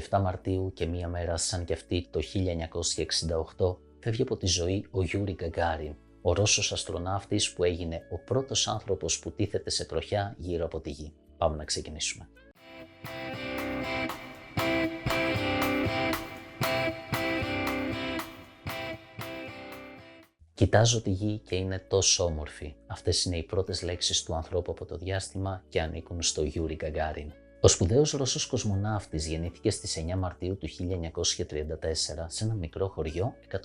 27 Μαρτίου και μία μέρα σαν κι αυτή το 1968 φεύγει από τη ζωή ο Γιούρι Γκαγκάριν, ο Ρώσος αστροναύτης που έγινε ο πρώτος άνθρωπος που τίθεται σε τροχιά γύρω από τη Γη. Πάμε να ξεκινήσουμε. Κοιτάζω τη Γη και είναι τόσο όμορφη. Αυτές είναι οι πρώτες λέξεις του ανθρώπου από το διάστημα και ανήκουν στο Γιούρι Γκαγκάριν. Ο σπουδαίος Ρώσος κοσμοναύτης γεννήθηκε στις 9 Μαρτίου του 1934 σε ένα μικρό χωριό 160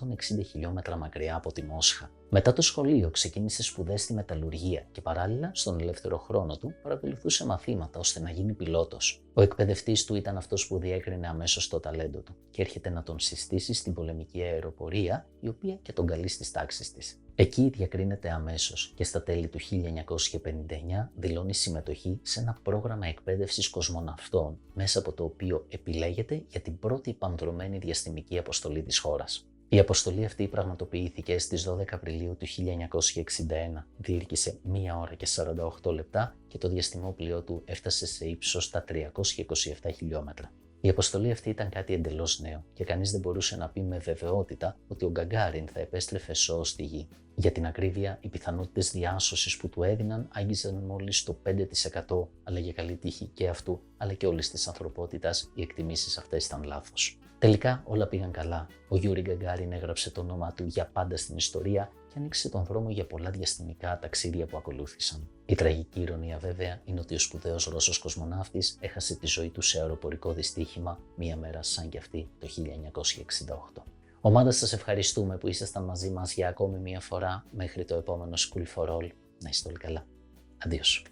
χιλιόμετρα μακριά από τη Μόσχα. Μετά το σχολείο ξεκίνησε σπουδές στη μεταλλουργία και παράλληλα στον ελεύθερο χρόνο του παρακολουθούσε μαθήματα ώστε να γίνει πιλότος. Ο εκπαιδευτής του ήταν αυτός που διέκρινε αμέσως το ταλέντο του και έρχεται να τον συστήσει στην πολεμική αεροπορία, η οποία και τον καλεί στις τάξεις της. Εκεί διακρίνεται αμέσως και στα τέλη του 1959 δηλώνει συμμετοχή σε ένα πρόγραμμα εκπαίδευσης κοσμοναυτών, μέσα από το οποίο επιλέγεται για την πρώτη υπανδρωμένη διαστημική αποστολή της χώρας. Η αποστολή αυτή πραγματοποιήθηκε στις 12 Απριλίου του 1961, διήρκησε 1 ώρα και 48 λεπτά και το διαστημόπλοιο του έφτασε σε ύψος τα 327 χιλιόμετρα. Η αποστολή αυτή ήταν κάτι εντελώς νέο και κανείς δεν μπορούσε να πει με βεβαιότητα ότι ο Γκαγκάριν θα επέστρεφε σώος στη Γη. Για την ακρίβεια, οι πιθανότητες διάσωσης που του έδιναν άγγιζαν μόλις το 5%, αλλά για καλή τύχη και αυτού, αλλά και όλης της ανθρωπότητας, οι εκτιμήσεις αυτές ήταν λάθος. Τελικά όλα πήγαν καλά. Ο Γιούρι Γκαγκάριν έγραψε το όνομά του για πάντα στην ιστορία και άνοιξε τον δρόμο για πολλά διαστημικά ταξίδια που ακολούθησαν. Η τραγική ηρωνία βέβαια είναι ότι ο σπουδαίος Ρώσος κοσμοναύτης έχασε τη ζωή του σε αεροπορικό δυστύχημα μία μέρα σαν κι αυτή το 1968. Ομάδα, σας ευχαριστούμε που ήσασταν μαζί μας για ακόμη μία φορά. Μέχρι το επόμενο School for All. Να είστε όλοι καλά. Αντίος.